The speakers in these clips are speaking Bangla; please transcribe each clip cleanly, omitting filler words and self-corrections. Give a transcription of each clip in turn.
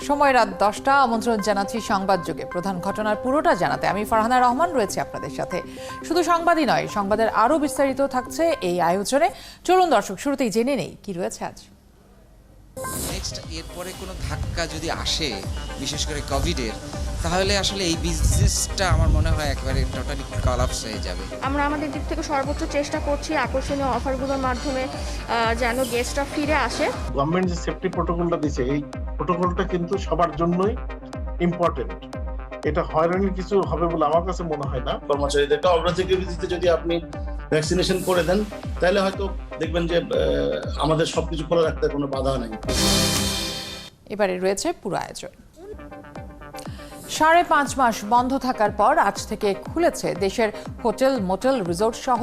সময় রাত 10টা। আমন্ত্রণ জানাচ্ছি সংবাদ যুগে প্রধান ঘটনার পুরোটা জানাতে। আমি ফারহানা রহমান রয়েছে আপনাদের সাথে। শুধু সংবাদই নয়, সংবাদের আরো বিস্তারিত থাকছে এই আয়োজনে। চলুন দর্শক, শুরুতেই জেনে নেই কি রয়েছে আজ। নেক্সট এরপরে কোনো ধাক্কা যদি আসে, বিশেষ করে কোভিডের, তাহলে আসলে এই বিজনেসটা আমার মনে হয় একেবারে টোটালি কলাপস হয়ে যাবে। আমরা আমাদের দিক থেকে সর্বোচ্চ চেষ্টা করছি আকর্ষণীয় অফারগুলোর মাধ্যমে যেন গেস্টরা ফিরে আসে। গভর্নমেন্ট যে সেফটি প্রোটোকলটা দিয়েছে, এই প্রোটোকলটা কিন্তু সবার জন্যই ইম্পর্টেন্ট। এটা হয়রানির কিছু হবে বলে আমার কাছে মনে হয় না। কর্মচারীদেরকে অগ্রাধিকার ভিত্তিতে যদি আপনি ভ্যাকসিনেশন করে দেন, তাহলে হয়তো দেখবেন যে আমাদের সবকিছু খোলা রাখতে কোনো বাধা নেই। এবারে রয়েছে পুরো আয়োজন। 5.5 মাস বন্ধ থাকার পর আজ থেকে খুলেছে দেশের হোটেল, মোটেল, রিসোর্ট সহ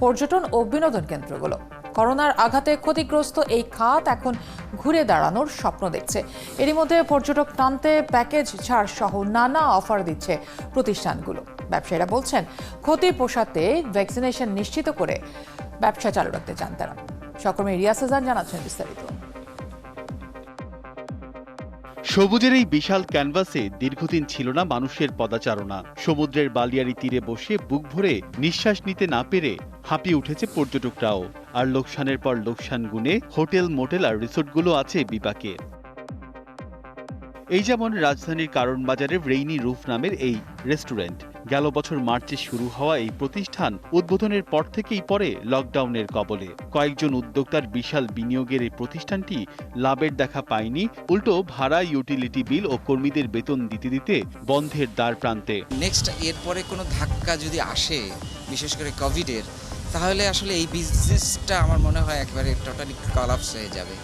পর্যটন ও বিনোদন কেন্দ্রগুলো। করোনার আঘাতে ক্ষতিগ্রস্ত এই খাত এখন ঘুরে দাঁড়ানোর স্বপ্ন দেখছে। এরই মধ্যে পর্যটক টানতে প্যাকেজ ছাড় সহ নানা অফার দিচ্ছে প্রতিষ্ঠানগুলো। ব্যবসায়ীরা বলছেন, ক্ষতি পোষাতে ভ্যাকসিনেশন নিশ্চিত করে ব্যবসা চালু রাখতে চান তারা। সহকর্মী রিয়াজ হাসান জানাচ্ছেন বিস্তারিত। সবুজের এই বিশাল ক্যানভাসে দীর্ঘদিন ছিল না মানুষের পদাচারণা। সমুদ্রের বালিয়াড়ি তীরে বসে বুক ভরে নিঃশ্বাস নিতে না পেরে হাঁপিয়ে উঠেছে পর্যটকরাও। আর লোকসানের পর লোকসান গুনে হোটেল, মোটেল আর রিসোর্টগুলো আছে বিপাকে। এই যেমন রাজধানীর কারণ বাজারের রেইনি রুফ নামের এই রেস্টুরেন্ট। গেল বছর মার্চে শুরু হওয়া এই প্রতিষ্ঠান উদ্বোধনের পর থেকেই পড়ে লকডাউনের কবলে। কয়েকজন উদ্যোক্তার বিশাল বিনিয়োগের এই প্রতিষ্ঠানটি লাভের দেখা পায়নি, উল্টো ভাড়া, ইউটিলিটি বিল ও কর্মীদের বেতন দিতে দিতে বন্ধের দ্বার প্রান্তে। নেক্সট এরপরে কোনো ধাক্কা যদি আসে, বিশেষ করে কোভিডের, তাহলে আসলে এই বিজনেসটা আমার মনে হয় একেবারে টোটালি কলাপস হয়ে যাবে।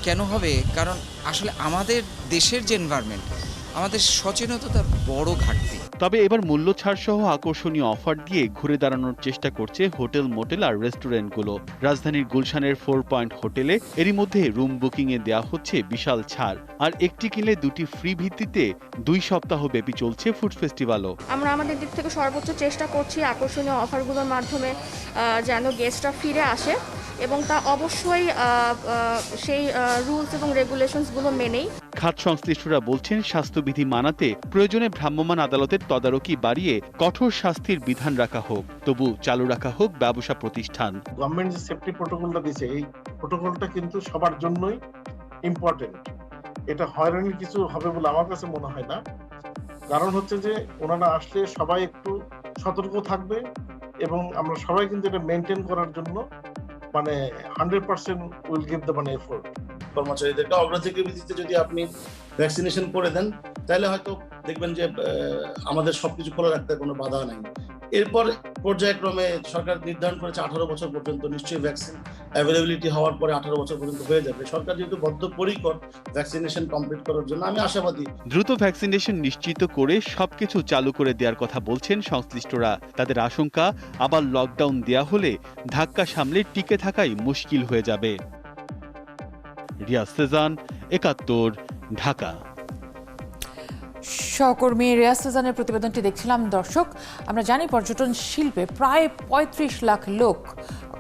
কেন হবে? কারণ আসলে আমাদের দেশের যে এনভায়রনমেন্ট, আমাদের সচেতনতার বড় ঘাটতি। তবে এবার মূল্য ছাড় সহ আকর্ষণীয় অফার দিয়ে ঘুরে দাঁড়ানোর চেষ্টা করছে হোটেল, মোটেল আর রেস্টুরেন্টগুলো। রাজধানীর গুলশানের 4 পয়েন্ট হোটেলে এরই মধ্যে রুম বুকিংয়ে দেওয়া হচ্ছে বিশাল ছাড়। আর একটি কিনলে দুটি ফ্রি ভিত্তিতে 2 সপ্তাহ ব্যাপী চলছে ফুড ফেস্টিভ্যালও। আমরা আমাদের দিক থেকে সর্বোচ্চ চেষ্টা করছি আকর্ষণীয় অফারগুলোর মাধ্যমে যেন গেস্টরা ফিরে আসে, এবং তা অবশ্যই সেই রুলস এবং রেগুলেশনসগুলো মেনেই। খাত সংশ্লিষ্টরা বলছেন, স্বাস্থ্যবিধি মানাতে প্রয়োজনে ভ্রাম্যমাণ আদালতের তদারকি বাড়িয়ে কঠোর শাস্তির বিধান রাখা হোক, তবু চালু রাখা হোক ব্যবসা প্রতিষ্ঠান। গভর্নমেন্ট যে সেফটি প্রোটোকলটা দিয়েছে, এই প্রোটোকলটা কিন্তু সবার জন্যই ইম্পর্টেন্ট। এটা হয়রানির কিছু হবে বলে আমার কাছে মনে হয় না। কারণ হচ্ছে যে ওনারা আসলে সবাই একটু সতর্ক থাকবে, এবং আমরা সবাই কিন্তু এটা মেনটেন করার জন্য 100% উইল গিভ দ্য এফোর্ট। কর্মচারীদেরকে অগ্রাধিকার ভিত্তিতে যদি আপনি ভ্যাকসিনেশন করে দেন, তাহলে হয়তো দেখবেন যে আমাদের সবকিছু খোলা রাখতে কোনো বাধা নেই। এরপর পর্যায়ক্রমে সরকার নির্ধারণ করেছে 18 বছর পর্যন্ত, নিশ্চয়ই ভ্যাকসিন অ্যাভেলেবিলিটি হওয়ার পরে 18 বছর পর্যন্ত হয়ে যাবে। সরকার যেহেতু বদ্ধপরিকর ভ্যাকসিনেশন কমপ্লিট করার জন্য, আমি আশাবাদী। দ্রুত ভ্যাকসিনেশন নিশ্চিত করে সবকিছু চালু করে দেওয়ার কথা বলছেন সংশ্লিষ্টরা। তাদের আশঙ্কা, আবার লকডাউন দেয়া হলে ধাক্কা সামলে টিকে থাকাই মুশকিল হয়ে যাবে। রিয়াজ সেজান, 71, ঢাকা। সহকর্মী রিয়াজ হাসানের প্রতিবেদনটি দেখছিলাম। দর্শক, আমরা জানি পর্যটন শিল্পে প্রায় 35 লাখ লোক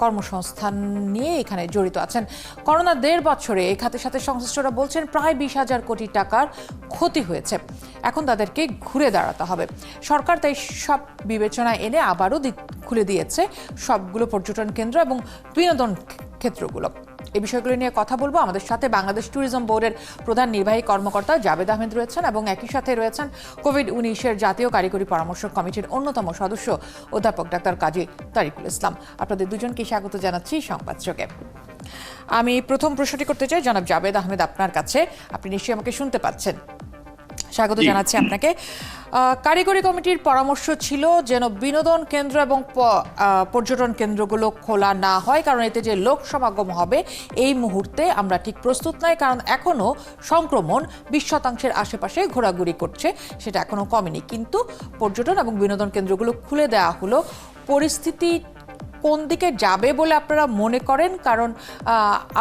কর্মসংস্থান নিয়ে এখানে জড়িত আছেন। করোনা 1.5 বছরে এই খাতের সাথে সংশ্লিষ্টরা বলছেন প্রায় 20,000 কোটি টাকার ক্ষতি হয়েছে। এখন তাদেরকে ঘুরে দাঁড়াতে হবে। সরকার তাই সব বিবেচনায় এনে আবারও খুলে দিয়েছে সবগুলো পর্যটন কেন্দ্র এবং বিনোদন ক্ষেত্রগুলো। এই বিষয়গুলো নিয়ে কথা বলবো। আমাদের সাথে বাংলাদেশ ট্যুরিজম বোর্ডের প্রধান নির্বাহী কর্মকর্তা জাবেদ আহমেদ রয়েছেন, এবং একই সাথে রয়েছেন কোভিড-19 জাতীয় কারিগরি পরামর্শ কমিটির অন্যতম সদস্য অধ্যাপক ডাক্তার কাজী তারিকুল ইসলাম। আপনাদের দুজনকে স্বাগত জানাচ্ছি সংবাদ যোগে। আমি প্রথম প্রশ্নটি করতে চাই জনাব জাবেদ আহমেদ আপনার কাছে। আপনি নিশ্চয়ই আমাকে শুনতে পাচ্ছেন। স্বাগত জানাচ্ছি আপনাকে। কারিগরি কমিটির পরামর্শ ছিল যেন বিনোদন কেন্দ্র এবং পর্যটন কেন্দ্রগুলো খোলা না হয়, কারণ এতে যে লোক সমাগম হবে এই মুহূর্তে আমরা ঠিক প্রস্তুত নয়, কারণ এখনও সংক্রমণ 20% আশেপাশে ঘোরাঘুরি করছে, সেটা এখনও কমেনি। কিন্তু পর্যটন এবং বিনোদন কেন্দ্রগুলো খুলে দেওয়া হলো। পরিস্থিতি কোন দিকে যাবে বলে আপনারা মনে করেন? কারণ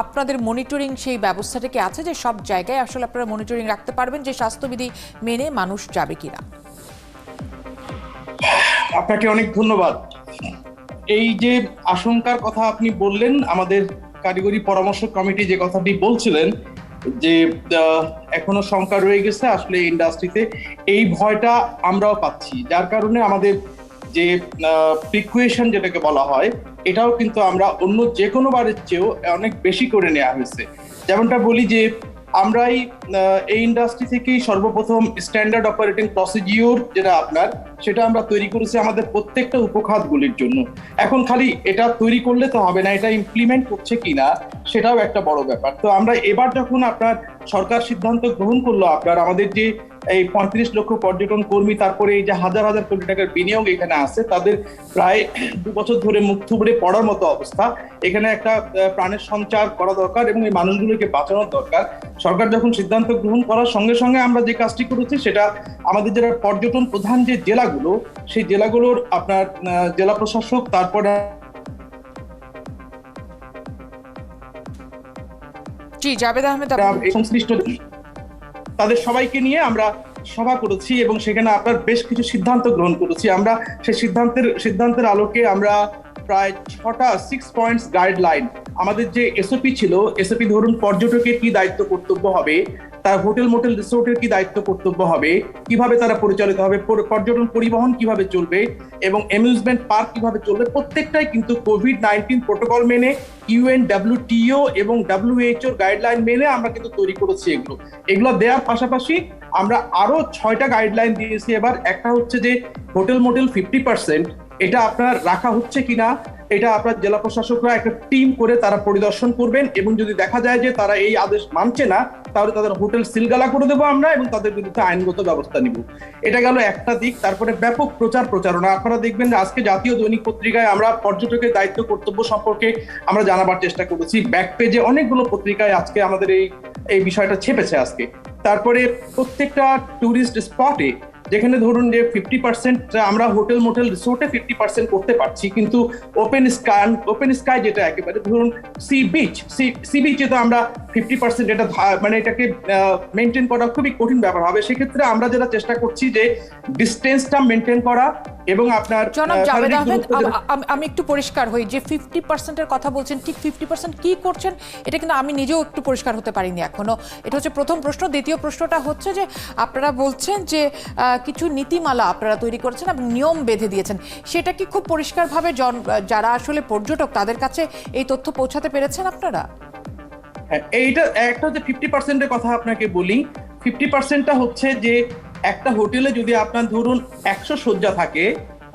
আপনাদের মনিটরিং সেই ব্যবস্থাটা কি আছে যে সব জায়গায় আসলে আপনারা মনিটরিং রাখতে পারবেন যে স্বাস্থ্যবিধি মেনে মানুষ যাবে কিনা? আপনাকে অনেক ধন্যবাদ। এই যে আশঙ্কার কথা আপনি বললেন, আমাদের কারিগরি পরামর্শ কমিটি যে কথাটি বলছিলেন, যে এখনো শঙ্কা রয়ে গেছে আসলে ইন্ডাস্ট্রিতে, এই ভয়টা আমরাও পাচ্ছি, যার কারণে আমাদের যে প্রিকুয়েশন যেটাকে বলা হয় এটাও কিন্তু আমরা অন্য যে কোনো বারের চেয়েও অনেক বেশি করে নেওয়া হয়েছে। যেমনটা বলি যে আমরাই এই ইন্ডাস্ট্রি থেকেই সর্বপ্রথম স্ট্যান্ডার্ড অপারেটিং প্রসিডিওর যেটা আপনার, সেটা আমরা তৈরি করেছি আমাদের প্রত্যেকটা উপখাতগুলির জন্য। এখন খালি এটা তৈরি করলে তো হবে না, এটা ইমপ্লিমেন্ট করছে কিনা সেটাও একটা বড় ব্যাপার। তো আমরা এবার যখন আপনার সরকার সিদ্ধান্ত গ্রহণ করলো আপনার আমাদের যে এই 35 লক্ষ পর্যটন কর্মী, তারপরে এই যে হাজার হাজার কোটি টাকার বিনিয়োগ এখানে আছে, তাদের প্রায় 2 বছর ধরে মুখ থুবড়ে পড়ার মতো অবস্থা, এখানে একটা প্রাণের সঞ্চার করা দরকার এবং এই মানুষগুলোকে বাঁচানোর দরকার। সরকার যখন সিদ্ধান্ত গ্রহণ করার সঙ্গে সঙ্গে আমরা যে কাজটি করেছি সেটা আমাদের যারা পর্যটন প্রধান যে জেলাগুলো, সেই জেলাগুলোর আপনার জেলা প্রশাসক, তারপরে জি জাবেদ আহমেদ, সংশ্লিষ্ট তাদের সবাইকে নিয়ে আমরা সভা করেছি এবং সেখানে আপনার বেশ কিছু সিদ্ধান্ত গ্রহণ করেছি। আমরা সেই সিদ্ধান্তের আলোকে আমরা প্রায় 6টা 6 পয়েন্টস গাইডলাইন, আমাদের যে এসওপি ছিল, এসওপি ধরুন পর্যটকের কি দায়িত্ব কর্তব্য হবে, তার হোটেল মোটেল রিসোর্টের কি দায়িত্ব কর্তব্য হবে, কিভাবে তারা পরিচালিত হবে, পর্যটন পরিবহন কিভাবে চলবে এবং অ্যামিউজমেন্ট পার্ক কিভাবে চলবে, প্রত্যেকটাই কিন্তু কোভিড-19 প্রোটোকল মেনে, ইউএন, WTO এবং WHO গাইডলাইন মেনে আমরা কিন্তু তৈরি করেছি। এগুলো দেওয়ার পাশাপাশি আমরা আরো 6টা গাইডলাইন দিয়েছি এবার। একটা হচ্ছে যে হোটেল মোটেল 50% এটা আপনার রাখা হচ্ছে কিনা, এটা আপনার জেলা প্রশাসকরা একটা টিম করে তারা পরিদর্শন করবেন এবং যদি দেখা যায় যে তারা এই আদেশ মানছে না, তাহলে তাদের হোটেল সিলগালা করে দেবো আমরা এবং তাদের বিরুদ্ধে আইনগত ব্যবস্থা নিব। এটা গেল একটা দিক। তারপরে ব্যাপক প্রচারণা, আপনারা দেখবেন যে আজকে জাতীয় দৈনিক পত্রিকায় আমরা পর্যটকের দায়িত্ব কর্তব্য সম্পর্কে আমরা জানাবার চেষ্টা করেছি। ব্যাক পেজে অনেকগুলো পত্রিকায় আজকে আমাদের এই বিষয়টা ছেপেছে আজকে। তারপরে প্রত্যেকটা টুরিস্ট স্পটে যেখানে ধরুন যে 50% আমরা হোটেল মোটেল রিসোর্টে 50% করতে পারছি, কিন্তু ওপেন স্কাই যেটা একেবারে ধরুন সি বিচে তো আমরা 50% এটা মানে এটাকে মেনটেন করা খুবই কঠিন ব্যাপার হবে। সেক্ষেত্রে আমরা যেটা চেষ্টা করছি যে ডিস্টেন্সটা মেনটেন করা এবং আপনার জনাব জাবেদ আহমেদ, আমি একটু পরিষ্কার হই যে 50%-এর কথা বলছেন, ঠিক 50% কি করছেন এটা কিন্তু আমি নিজেও একটু পরিষ্কার হতে পারিনি এখনো। এটা হচ্ছে প্রথম প্রশ্ন। দ্বিতীয় প্রশ্নটা হচ্ছে যে আপনারা বলছেন যে কিছু নীতিমালা আপনারা তৈরি করেছেন এবং নিয়ম বেঁধে দিয়েছেন, সেটা কি খুব পরিষ্কারভাবে যারা আসলে পর্যটক তাদের কাছে এই তথ্য পৌঁছাতে পেরেছেন আপনারা? এইটা একটা হচ্ছে 50%-এর কথা আপনাকে বলি। 50%টা হচ্ছে যে একটা হোটেলে যদি আপনার ধরুন 100 শয্যা থাকে,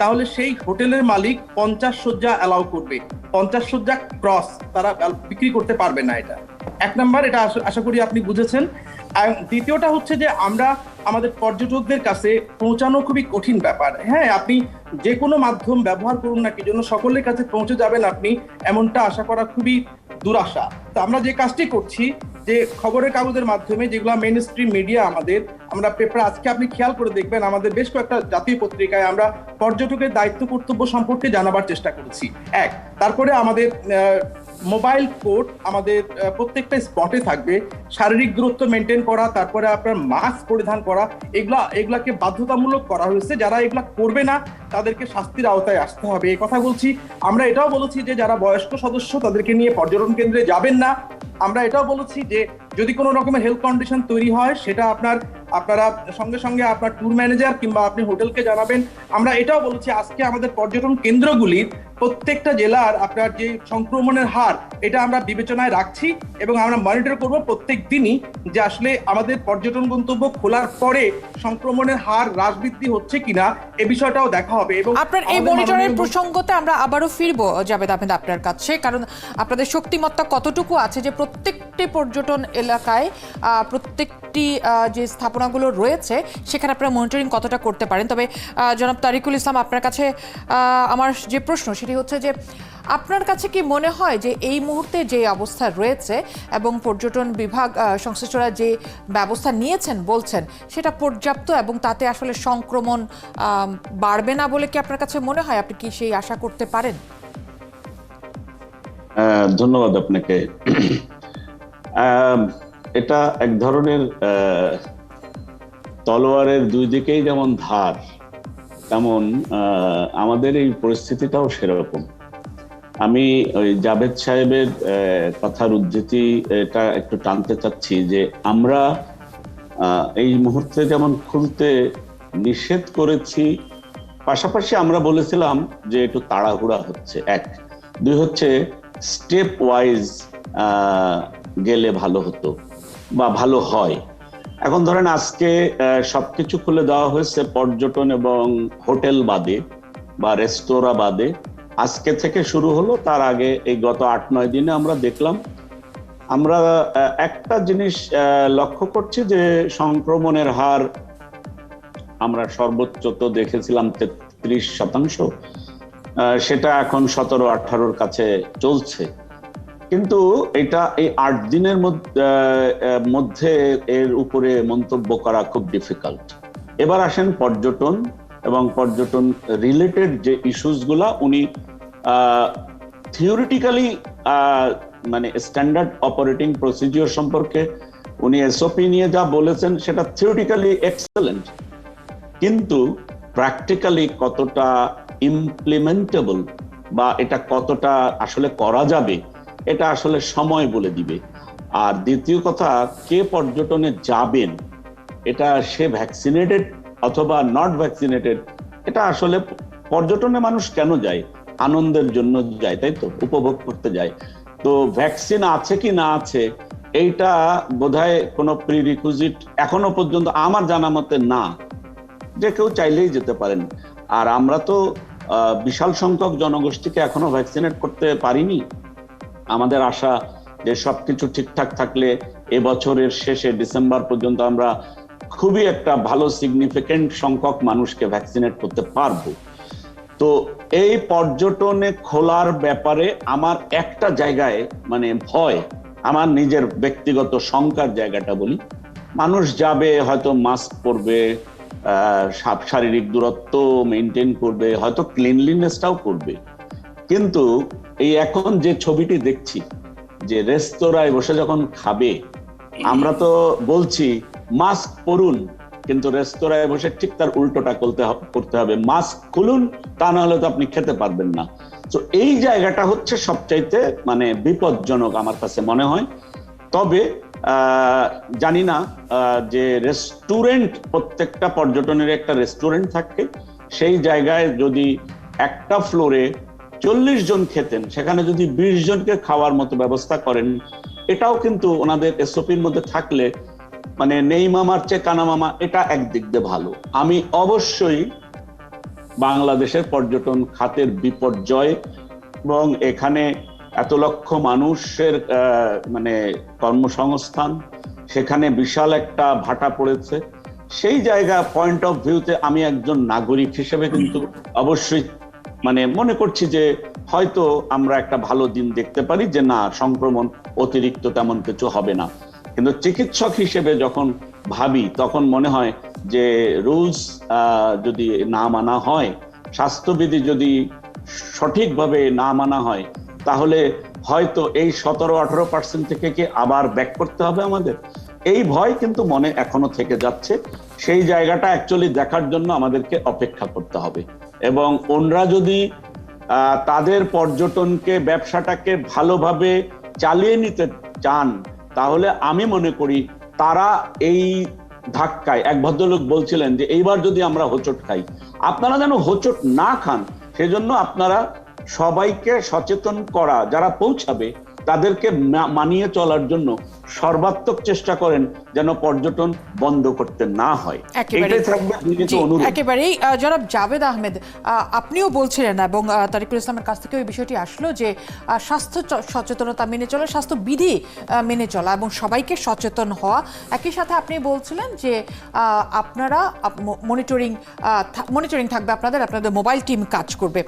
তাহলে সেই হোটেলের মালিক 50 শয্যা অ্যালাউ করবে। 50 শয্যা ক্রস তারা বিক্রি করতে পারবে না। এটা এক নাম্বার, এটা আশা করি আপনি বুঝেছেন। আর দ্বিতীয়টা হচ্ছে যে আমরা আমাদের পর্যটকদের কাছে পৌঁছানো খুবই কঠিন ব্যাপার। হ্যাঁ, আপনি যে কোনো মাধ্যম ব্যবহার করুন না কি জন্য সকলের কাছে পৌঁছে যাবেন আপনি, এমনটা আশা করা খুবই দুরাশা। তো আমরা যে কাজটি করছি যে খবরের কাগজের মাধ্যমে, যেগুলো মেইন স্ট্রিম মিডিয়া আমরা পেপার, আজকে আপনি খেয়াল করে দেখবেন আমাদের বেশ কয়েকটা জাতীয় পত্রিকায় আমরা পর্যটকের দায়িত্ব কর্তব্য সম্পর্কে জানাবার চেষ্টা করেছি। তারপরে আমাদের মোবাইল কোর্ট আমাদের প্রত্যেকটা স্পটে থাকবে, শারীরিক দূরত্ব মেনটেন করা, তারপরে আপনার মাস্ক পরিধান করা, এগুলাকে বাধ্যতামূলক করা হয়েছে। যারা এগুলা করবে না তাদেরকে শাস্তির আওতায় আসতে হবে, এই কথা বলছি। আমরা এটাও বলেছি যে যারা বয়স্ক সদস্য তাদেরকে নিয়ে পর্যটন কেন্দ্রে যাবেন না। আমরা এটাও বলেছি যে যদি কোনো রকমের হেলথ কন্ডিশন তৈরি হয় সেটা আপনারা সঙ্গে সঙ্গে আপনার ট্যুর ম্যানেজার কিংবা আপনি হোটেলকে জানাবেন। আমরা এটাও বলেছি আজকে আমাদের পর্যটন কেন্দ্রগুলির প্রত্যেকটা জেলার আপনার যে সংক্রমণের হার, এটা আমরা বিবেচনায় রাখছি এবং আমরা মনিটর করব প্রত্যেক দিনই যে আসলে আমাদের পর্যটন গন্তব্য খোলার পরে সংক্রমণের হার হ্রাস বৃদ্ধি হচ্ছে কিনা এ বিষয়টাও দেখা হবে। এবং আপনার এই মনিটরের প্রসঙ্গতে আমরা আবারও ফিরবো জাবেদ আহমেদ আপনার কাছে, কারণ আপনাদের শক্তিমত্তা কতটুকু আছে যে প্রত্যেকটি পর্যটন এলাকায় প্রত্যেকটি যে স্থাপনাগুলো রয়েছে সেখানে আপনারা মনিটরিং কতটা করতে পারেন। তবে জনাব তারিকুল ইসলাম, আপনার কাছে আমার যে প্রশ্ন সেটি হচ্ছে যে আপনার কাছে কি মনে হয় যে এই মুহূর্তে যে অবস্থা রয়েছে এবং পর্যটন বিভাগ সংশ্লিষ্টরা যে ব্যবস্থা নিয়েছেন বলছেন সেটা পর্যাপ্ত এবং তাতে আসলে সংক্রমণ বাড়বে না বলে কি আপনার কাছে মনে হয়? আপনি কি সেই আশা করতে পারেন? ধন্যবাদ আপনাকে। এটা এক ধরনের তলোয়ারের দুই দিকেই যেমন ধার, তেমন আমাদের এই পরিস্থিতিটাও সেরকম। আমি ওই জাভেদ সাহেবের কথার উদ্ধৃতি এটা একটু টানতে চাচ্ছি যে আমরা এই মুহূর্তে যেমন খুলতে নিষেধ করেছি, পাশাপাশি আমরা বলেছিলাম যে একটু তাড়াহুড়া হচ্ছে, এক। দুই হচ্ছে স্টেপ ওয়াইজ গেলে ভালো হতো বা ভালো হয়। এখন ধরেন আজকে সবকিছু খুলে দেওয়া হয়েছে পর্যটন এবং হোটেল বাদে বা রেস্তোরাঁ বাদে, আজকে থেকে শুরু হলো। তার আগে এই গত 8-9 দিনে আমরা দেখলাম, আমরা একটা জিনিস লক্ষ্য করছি যে সংক্রমণের হার আমরা সর্বোচ্চ তো দেখেছিলাম 33%, সেটা এখন 17-18-র কাছে চলছে। কিন্তু এটা এই 8 দিনের মধ্যে এর উপরে মন্তব্য করা খুব ডিফিকাল্ট। এবার আসেন পর্যটন এবং পর্যটন রিলেটেড যে ইস্যুস গুলা, উনি থিওরিটিক্যালি মানে স্ট্যান্ডার্ড অপারেটিং প্রসিডিওর সম্পর্কে উনি এসওপি নিয়ে যা বলেছেন সেটা থিওরিটিক্যালি এক্সেলেন্ট, কিন্তু প্র্যাকটিক্যালি কতটা ইমপ্লিমেন্টেবল বা এটা কতটা আসলে করা যাবে এটা আসলে সময় বলে দিবে। আর দ্বিতীয় কথা, কে পর্যটনে যাবেন, এটা সে ভ্যাকসিনেটেড অথবা নট ভ্যাকসিনেটেড, এটা আসলে পর্যটনে মানুষ কেন যায়? আনন্দের জন্য যায়, তাই তো, উপভোগ করতে যায়। তো ভ্যাকসিন আছে কি না আছে এইটা বোধহয় কোনো প্রিরিকুইজিট এখনো পর্যন্ত আমার জানা মতে না, যে কেউ চাইলেই যেতে পারেন। আর আমরা তো বিশাল সংখ্যক জনগোষ্ঠীকে এখনো ভ্যাকসিনেট করতে পারিনি। আমাদের আশা যে সবকিছু ঠিকঠাক থাকলে এবছরের শেষে ডিসেম্বর পর্যন্ত আমরা খুবই একটা ভালো সিগনিফিকেন্ট সংখ্যক মানুষকে ভ্যাকসিনেট করতে পারবো। তো এই পর্যটনে খোলার ব্যাপারে আমার একটা জায়গায় মানে ভয়, আমার নিজের ব্যক্তিগত শঙ্কার জায়গাটা বলি। মানুষ যাবে, হয়তো মাস্ক পরবে, শারীরিক দূরত্ব মেনটেন করবে, হয়তো ক্লিনলিনেসটাও করবে, কিন্তু এই এখন যে ছবিটি দেখছি যে রেস্তোরাঁয় বসে যখন খাবে, আমরা তো বলছি মাস্ক পরুন, কিন্তু রেস্তোরাঁয় বসে ঠিক তার উল্টোটা করতে হবে, মাস্ক খুলুন, তা না হলে তো আপনি খেতে পারবেন না। তো এই জায়গাটা হচ্ছে সবচাইতে মানে বিপজ্জনক আমার কাছে মনে হয়। তবে জানি না যে রেস্টুরেন্ট, প্রত্যেকটা পর্যটনের একটা রেস্টুরেন্ট থাকে, সেই জায়গায় যদি একটা ফ্লোরে 40 জন খেতেন, সেখানে যদি 20 জনকে খাওয়ার মতো ব্যবস্থা করেন, এটাও কিন্তু ওনাদের এসওপির মধ্যে থাকলে মানে নেই মামার চেয়ে কানা মামা, এটা একদিক দিয়ে ভালো। আমি অবশ্যই বাংলাদেশের পর্যটন খাতের বিপর্যয় এবং এখানে এত লক্ষ মানুষের মানে কর্মসংস্থান, সেখানে বিশাল একটা ভাটা পড়েছে, সেই জায়গা পয়েন্ট অফ ভিউতে আমি একজন নাগরিক হিসেবে কিন্তু অবশ্যই মানে মনে করছি যে হয়তো আমরা একটা ভালো দিন দেখতে পারি, যে না সংক্রমণ অতিরিক্ত তেমন কিছু হবে না। কিন্তু চিকিৎসক হিসেবে যখন ভাবি তখন মনে হয় যে রুলস যদি না মানা হয়, স্বাস্থ্যবিধি যদি সঠিকভাবে না মানা হয়, তাহলে হয়তো এই 17-18% থেকে কি আবার ব্যাক করতে হবে আমাদের। এই ভয় কিন্তু মনে এখনো থেকে যাচ্ছে। সেই জায়গাটা অ্যাকচুয়ালি দেখার জন্য আমাদেরকে অপেক্ষা করতে হবে। এবং ওনরা যদি তাদের পর্যটনকে, ব্যবসাটাকে ভালোভাবে চালিয়ে নিতে চান, তাহলে আমি মনে করি তারা এই ধাক্কায়, এক ভদ্রলোক বলছিলেন যে এইবার যদি আমরা হোঁচট খাই, আপনারা যেন হোঁচট না খান, সেজন্য আপনারা সবাইকে সচেতন করা, যারা পৌঁছাবে তাদেরকে মানিয়ে চলার জন্য সর্বাত্মক চেষ্টা করেন যেন পর্যটন বন্ধ করতে না হয়। এটাই থাকবে অনুরোধ। একেবারেই জনাব জাভেদ আহমেদ, আপনিও বলছিলেন এবং তারিকুল ইসলামের কাছ থেকে ওই বিষয়টি আসলো যে স্বাস্থ্য সচেতনতা মেনে চলা, স্বাস্থ্যবিধি মেনে চলা এবং সবাইকে সচেতন হওয়া। একই সাথে আপনি বলছিলেন যে আপনারা মনিটরিং থাকবে, আপনাদের মোবাইল টিম কাজ করবে।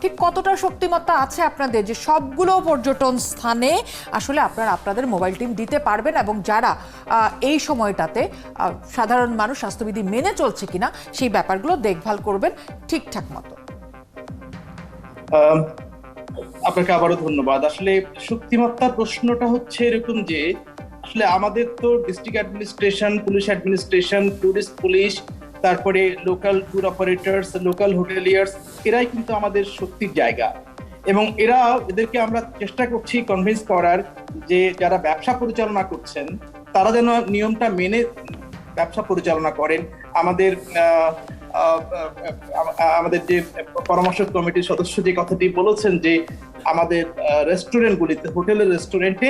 ঠিক কতটা শক্তিমত্তা আছে আপনাদের যে সবগুলো পর্যটন স্থানে আসলে আপনারা আপনাদের মোবাইল টিম দিতে পারবেন এবং যারা এই সময়টাতে সাধারণ মানুষ স্বাস্থ্যবিধি মেনে চলছে কিনা সেই ব্যাপারগুলো দেখভাল করবেন ঠিকঠাক মতো? আপনাকে আবারও ধন্যবাদ। আসলে শক্তিমত্তার প্রশ্নটা হচ্ছে এরকম যে আসলে আমাদের তো district administration, police administration, tourist police, তারপরে local tour operators, local hoteliers, এরাই কিন্তু আমাদের শক্তির জায়গা। এবং এদেরকে আমরা চেষ্টা করছি কনভিন্স করার যে যারা ব্যবসা পরিচালনা করছেন তারা যেন নিয়মটা মেনে ব্যবসা পরিচালনা করেন। আমাদের আমাদের যে পরামর্শ কমিটির সদস্য যে কথাটি বলেছেন যে আমাদের রেস্টুরেন্টগুলিতে, হোটেলের রেস্টুরেন্টে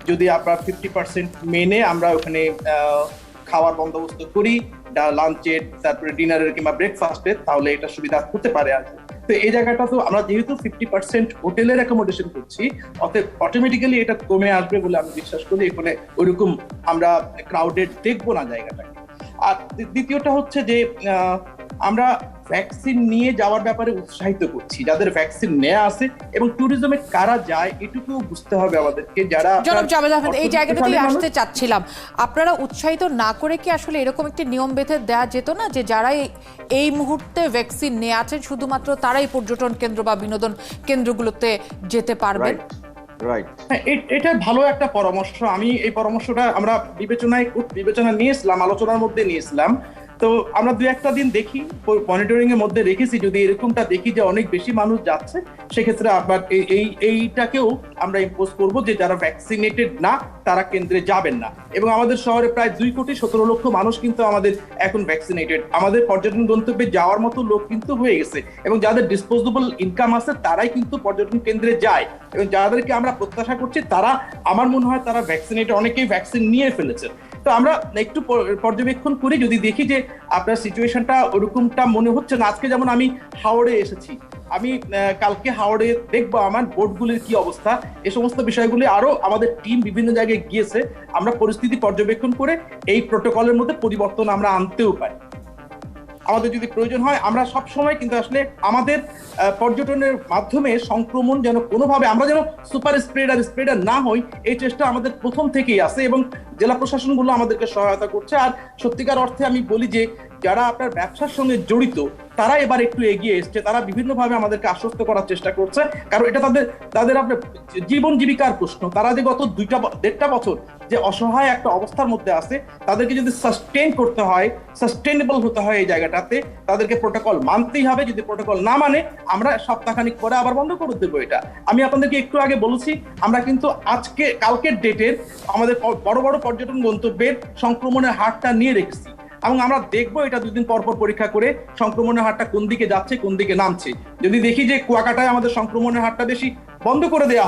যদি আপনার 50% মেনে আমরা ওখানে খাওয়ার বন্দোবস্ত করি, লাঞ্চের, তারপরে ডিনারের কিংবা ব্রেকফাস্টের, তাহলে এটা সুবিধা হতে পারে আর কি। তো এই জায়গাটা তো আমরা যেহেতু 50% হোটেলের অ্যাকোমোডেশন করছি, অতএব অটোমেটিক্যালি এটা কমে আসবে বলে আমি বিশ্বাস করি। এখানে ওইরকম আমরা ক্রাউডেড দেখবো না জায়গাটাকে। আর দ্বিতীয়টা হচ্ছে যে আমরা ভ্যাকসিন নিয়ে যাওয়ার ব্যাপারে উৎসাহিত করছি, যাদের ভ্যাকসিন নেওয়া আছে, এবং ট্যুরিজমে কারা যায় এটুকু বুঝতে হবে আমাদেরকে। যারা জনাব জাভেদ আহমেদ, এই জায়গাটাতেই আসতে চাচ্ছিলাম, আপনারা উৎসাহিত না করে কি আসলে এরকম একটি নিয়ম বেঁধে দেওয়া যেত না যে যারা এই মুহূর্তে ভ্যাকসিন নিয়ে আছেন শুধুমাত্র তারাই পর্যটন কেন্দ্র বা বিনোদন কেন্দ্রগুলোতে যেতে পারবেন? হ্যাঁ, এটা ভালো একটা পরামর্শ। আমি এই পরামর্শটা আমরা বিবেচনা নিয়েছিলাম, আলোচনার মধ্যে নিয়েছিলাম। তো আমরা 2-1 দিন দেখি, মনিটরিং এর মধ্যে রেখেছি। যদি এরকমটা দেখি যে অনেক বেশি মানুষ যাচ্ছে, সেক্ষেত্রে আবার এইটাকেও আমরা ইম্পোজ করব যে যারা ভ্যাকসিনেটেড না তারা কেন্দ্রে যাবেন না। এবং আমাদের শহরে প্রায় 2,17,00,000 মানুষ কিন্তু আমাদের এখন ভ্যাকসিনেটেড। আমাদের পর্যটন গন্তব্যে যাওয়ার মতো লোক কিন্তু হয়ে গেছে, এবং যাদের ডিসপোজেবল ইনকাম আছে তারাই কিন্তু পর্যটন কেন্দ্রে যায়। এবং যাদেরকে আমরা প্রত্যাশা করছি তারা, আমার মনে হয় তারা ভ্যাকসিনেটেড, অনেকেই ভ্যাকসিন নিয়ে ফেলেছে। তো আমরা একটু পর্যবেক্ষণ করি, যদি দেখি যে আপনার সিচুয়েশনটা ওরকমটা মনে হচ্ছে না। আজকে যেমন আমি হাওড়ে এসেছি, আমি কালকে হাওড়ে দেখবো আমার বোটগুলির কি অবস্থা, এই সমস্ত বিষয়গুলি আরো আমাদের টিম বিভিন্ন জায়গায় গিয়েছে। আমরা পরিস্থিতি পর্যবেক্ষণ করে এই প্রোটোকলের মধ্যে পরিবর্তন আমরা আনতেও পারি। আমাদের যদি প্রয়োজন হয়, আমরা সব সময় কিন্তু আসলে আমাদের পর্যটনের মাধ্যমে সংক্রমণ যেন কোনোভাবে আমরা যেন সুপার স্প্রেডার না হই, এই চেষ্টা আমাদের প্রথম থেকেই আছে, এবং জেলা প্রশাসনগুলো আমাদেরকে সহায়তা করছে। আর সত্যিকার অর্থে আমি বলি যে যারা আপনার ব্যবসার সঙ্গে জড়িত তারা এবার একটু এগিয়ে এসছে, তারা বিভিন্নভাবে আমাদেরকে আশ্বস্ত করার চেষ্টা করছে, কারণ এটা তাদের আপনার জীবন জীবিকার প্রশ্ন। তারা যে গত 1.5 বছর যে অসহায় একটা অবস্থার মধ্যে আছে, তাদেরকে যদি সাস্টেইন করতে হয়, সাস্টেইনেবল হতে হয় এই জায়গাটাতে, তাদেরকে প্রোটোকল মানতেই হবে। যদি প্রোটোকল না মানে আমরা সপ্তাহখানিক পরে আবার বন্ধ করে দেবো। এটা আমি আপনাদেরকে একটু আগে বলেছি, আমরা কিন্তু কালকের ডেটের আমাদের বড় বড় পর্যটন গন্তব্যের সংক্রমণের হারটা নিয়ে রেখেছি, এবং আমরা দেখবো এটা 2 দিন পর পরীক্ষা করে সংক্রমণের হারটা কোন দিকে যাচ্ছে, কোন দিকে নামছে। যদি দেখি যে কুয়াকাটায় আমাদের সংক্রমণের হারটা বেশি, বন্ধ করে দেওয়া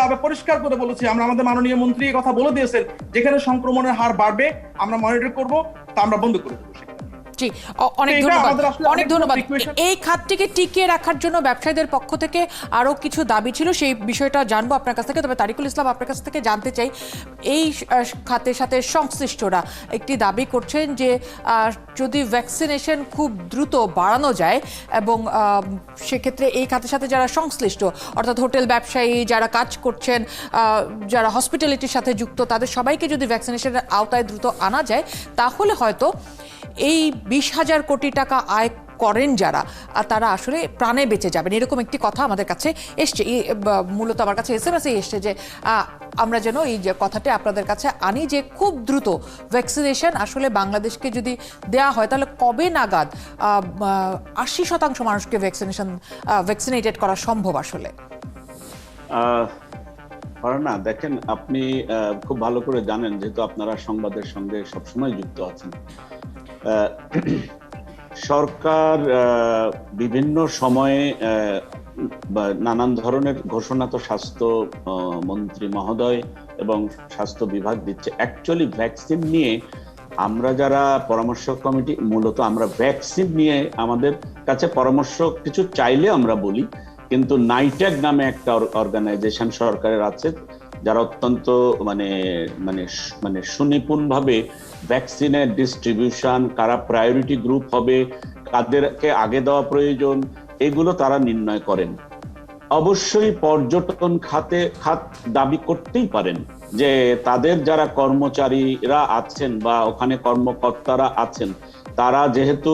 হবে, পরিষ্কার করে বলেছি আমরা। আমাদের মাননীয় মন্ত্রী কথা বলে দিয়েছেন, যেখানে সংক্রমণের হার বাড়বে আমরা মনিটর করব, তা আমরা বন্ধ করে দেবো। জি, অনেক ধন্যবাদ। এই খাতটিকে টিকিয়ে রাখার জন্য ব্যবসায়ীদের পক্ষ থেকে আরো কিছু দাবি ছিল, সেই বিষয়টা জানবো আপনার কাছ থেকে। তবে তারিকুল ইসলাম, আপনার কাছ থেকে জানতে চাই, এই খাতের সাথে সংশ্লিষ্টরা একটি দাবি করছেন যে যদি ভ্যাকসিনেশন খুব দ্রুত বাড়ানো যায়, এবং সেক্ষেত্রে এই খাতের সাথে যারা সংশ্লিষ্ট, অর্থাৎ হোটেল ব্যবসায়ী যারা কাজ করছেন, যারা হসপিটালিটির সাথে যুক্ত, তাদের সবাইকে যদি ভ্যাকসিনেশনের আওতায় দ্রুত আনা যায়, তাহলে হয়তো এই 20,000 কোটি টাকা আয় করেন যারা, তারা আসলে প্রাণে বেঁচে যাবেন। এরকম একটি কথা আমাদের কাছে এসছে, মূলত আমার কাছে SMS এসছে যে আমরা যেন এই যে কথাটি আপনাদের কাছে আনি, যে খুব দ্রুত ভ্যাকসিনেশন আসলে বাংলাদেশকে যদি দেয়া হয়, তাহলে কবে নাগাদ 80% মানুষকে ভ্যাকসিনেটেড করা সম্ভব আসলে? না, দেখেন, আপনি খুব ভালো করে জানেন, যেহেতু আপনারা সংবাদের সঙ্গে সবসময় যুক্ত আছেন, সরকার বিভিন্ন সময়ে নানান ধরনের ঘোষণা তো স্বাস্থ্য মন্ত্রী মহোদয় এবং স্বাস্থ্য বিভাগ দিচ্ছে। অ্যাকচুয়ালি ভ্যাকসিন নিয়ে আমরা যারা পরামর্শ কমিটি, মূলত আমরা ভ্যাকসিন নিয়ে আমাদের কাছে পরামর্শ কিছু চাইলে আমরা বলি, কিন্তু নাইট্যাগ নামে একটা অর্গানাইজেশন সরকারের আছে, যারা অত্যন্ত মানে সুনিপুণভাবে ভ্যাকসিনের ডিস্ট্রিবিউশন, কারা প্রায়োরিটি গ্রুপ হবে, কাদেরকে আগে দেওয়া প্রয়োজন, এগুলো তারা নির্ণয় করেন। অবশ্যই পর্যটন খাত দাবি করতেই পারেন যে তাদের যারা কর্মচারীরা আছেন বা ওখানে কর্মকর্তারা আছেন, তারা যেহেতু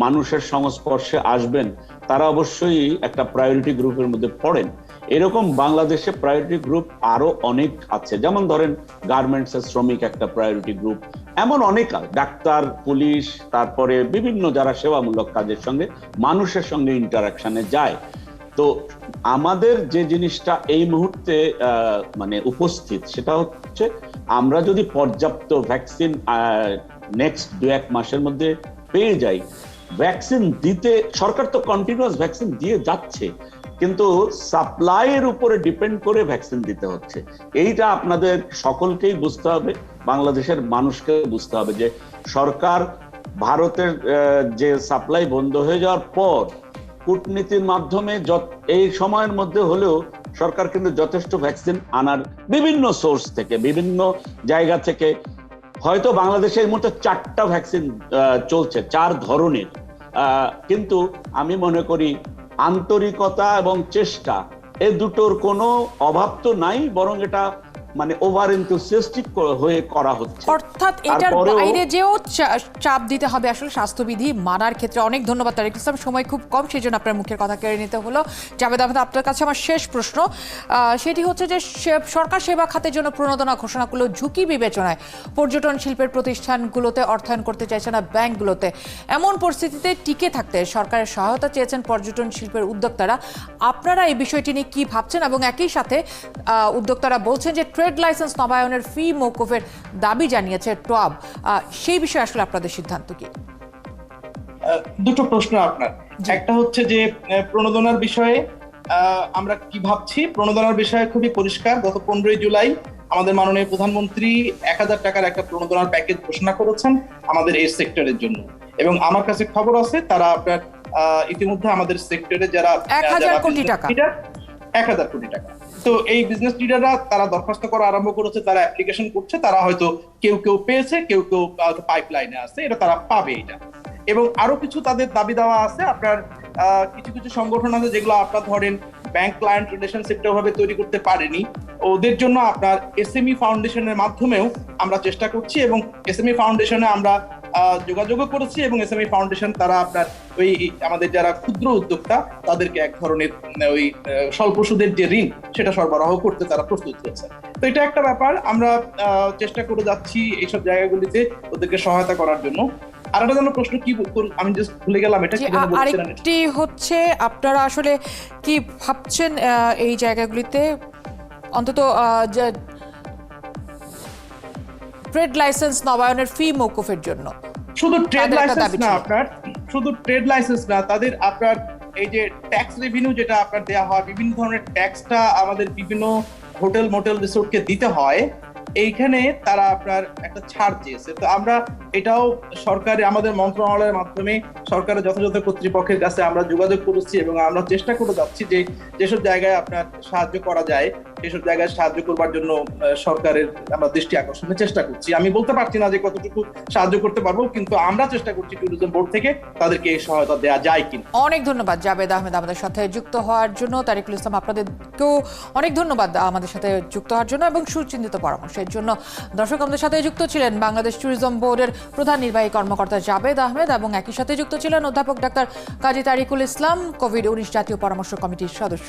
মানুষের সংস্পর্শে আসবেন, তারা অবশ্যই একটা প্রায়োরিটি গ্রুপের মধ্যে পড়েন। এরকম বাংলাদেশে প্রায়োরিটি গ্রুপ আরো অনেক আছে, যেমন ধরেন গার্মেন্টসের শ্রমিক একটা প্রায়োরিটি গ্রুপ, এমন অনেক, ডাক্তার, পুলিশ, তারপরে বিভিন্ন যারা সেবামূলক কাজের সঙ্গে মানুষের সঙ্গে ইন্টারাকশনে যায়, তো আমাদের যে জিনিসটা এই মুহূর্তে মানে উপস্থিত, সেটা হচ্ছে আমরা যদি পর্যাপ্ত ভ্যাকসিন নেক্সট 2-1 মাসের মধ্যে পেয়ে যাই, ভ্যাকসিন দিতে সরকার তো কন্টিনিউয়াস ভ্যাকসিন দিয়ে যাচ্ছে, কিন্তু সাপ্লাইয়ের উপরে ডিপেন্ড করে ভ্যাকসিন দিতে হচ্ছে। এইটা আপনাদের সকলকেই বুঝতে হবে, বাংলাদেশের মানুষকে বুঝতে হবে যে সরকার ভারতের যে সাপ্লাই বন্ধ হয়ে যাওয়ার পর কূটনীতির মাধ্যমে এই সময়ের মধ্যে হলেও সরকার কিন্তু যথেষ্ট ভ্যাকসিন আনার বিভিন্ন সোর্স থেকে, বিভিন্ন জায়গা থেকে, হয়তো বাংলাদেশে এই মুহূর্তে 4টা ভ্যাকসিন চলছে 4 ধরনের, কিন্তু আমি মনে করি আন্তরিকতা এবং চেষ্টা এ দুটোর কোনো অভাব তো নাই, বরং এটা মানে ওভার এনথুসিয়াস্টিক হয়ে করা হচ্ছে। অর্থাৎ এটার বাইরে যেও চাপ দিতে হবে আসলে স্বাস্থ্যবিধি মানার ক্ষেত্রে। অনেক ধন্যবাদ তারেক ইসলাম, সময় খুব কম, সেই জন্য আপনার মুখের কথা কেড়ে নিতে হলো। জাভেদ আহমেদ, আপনার কাছে আমার শেষ প্রশ্ন, সেটি হচ্ছে যে সরকার সেবা খাতের জন্য প্রণোদনা ঘোষণা করলেও ঝুঁকি বিবেচনায় পর্যটন শিল্পের প্রতিষ্ঠানগুলোতে অর্থায়ন করতে চাইছে না ব্যাংকগুলোতে। এমন পরিস্থিতিতে টিকে থাকতে সরকারের সহায়তা চেয়েছেন পর্যটন শিল্পের উদ্যোক্তারা। আপনারা এই বিষয়টি নিয়ে কি ভাবছেন? এবং একই সাথে উদ্যোক্তারা বলছেন যে ট্রেড লাইসেন্স নবায়নের ফি মওকুফের দাবি জানিয়েছে টোয়াব, সেই বিষয়ে আসলে আপনাদের সিদ্ধান্ত কি? দুটো প্রশ্ন আপনার। একটা হচ্ছে যে প্রণোদনার বিষয়ে আমরা কি ভাবছি। প্রণোদনার বিষয়ে খুবই পরিষ্কার, গত 15 জুলাই আমাদের মাননীয় প্রধানমন্ত্রী 1000 টাকার একটা প্রণোদনার প্যাকেজ ঘোষণা করেছেন আমাদের এই সেক্টরের জন্য, এবং আমার কাছে খবর আছে তারা আপনার ইতিমধ্যে আমাদের সেক্টরে যারা 1000 কোটি টাকা 1000 কোটি টাকা, তো এই বিজনেস লিডাররা তারা দরখাস্ত করা আরম্ভ করেছে, তারা অ্যাপ্লিকেশন করছে, তারা হয়তো কেউ পেয়েছে, কেউ পাইপলাইনে আছে, এটা তারা পাবে এটা। এবং আরো কিছু তাদের দাবি দেওয়া আছে। আপনার কিছু সংগঠন আছে যেগুলো আপনার ধরেন ব্যাংক ক্লায়েন্ট রিলেশনশিপটা ভাবে তৈরি করতে পারেনি, ওদের জন্য আপনার এসএমই ফাউন্ডেশনের মাধ্যমেও আমরা চেষ্টা করছি, এবং এসএমই ফাউন্ডেশনে আমরা যোগাযোগও করেছি, এবং এসএমই ফাউন্ডেশন তারা আপনার ওই আমাদের যারা ক্ষুদ্র উদ্যোক্তা তাদেরকে এক ধরনের ওই স্বল্প সুদের যে ঋণ সেটা সরবরাহ করতে তারা প্রস্তুত হয়েছে। তো এটা একটা ব্যাপার, আমরা চেষ্টা করে যাচ্ছি এইসব জায়গাগুলিতে ওদেরকে সহায়তা করার জন্য। আর একটা যেন প্রশ্ন কি আমি জাস্ট ভুলে গেলাম, এটা কি আরেকটি হচ্ছে আপনারা আসলে কি ভাবছেন এই জায়গাগুলিতে অন্তত ট্রেড লাইসেন্স নবায়নের ফি মওকুফের জন্য? শুধু ট্রেড লাইসেন্স না, আপনার শুধু ট্রেড লাইসেন্স না, তাদের আপনার এই যে ট্যাক্স রেভিনিউ যেটা আপনার দেওয়া হয়, বিভিন্ন ধরনের ট্যাক্সটা আমাদের বিভিন্ন হোটেল মোটেল রিসোর্টকে দিতে হয়, এইখানে তারা আপনার একটা ছাড় চেয়েছে। তো আমরা এটাও সরকারি আমাদের মন্ত্রণালয়ের মাধ্যমে সরকারের যথাযথ কর্তৃপক্ষের কাছে আমরা যোগাযোগ করেছি, এবং আমরা চেষ্টা করে যাচ্ছি যে যেসব জায়গায় আপনার সাহায্য করা যায় সেসব জায়গায় সাহায্য করবার জন্য সরকারের আমরা দৃষ্টি আকর্ষণের চেষ্টা করছি। আমি বলতে পারছি না যে কতটুকু সাহায্য করতে পারবো, কিন্তু আমরা চেষ্টা করছি ট্যুরিজম বোর্ড থেকে তাদেরকে এই সহায়তা দেওয়া যায় কিনা। অনেক ধন্যবাদ জাভেদ আহমেদ আমাদের সাথে যুক্ত হওয়ার জন্য। তারিকুল ইসলাম, আপনাদেরকেও অনেক ধন্যবাদ আমাদের সাথে যুক্ত হওয়ার জন্য এবং সুচিন্তিত পরামর্শের জন্য। দর্শক, আমাদের সাথে যুক্ত ছিলেন বাংলাদেশ ট্যুরিজম বোর্ডের প্রধান নির্বাহী কর্মকর্তা জাভেদ আহমেদ, এবং একই সাথে যুক্ত ছিলেন অধ্যাপক ডাক্তার কাজী তারিকুল ইসলাম, কোভিড-19 জাতীয় পরামর্শ কমিটির সদস্য।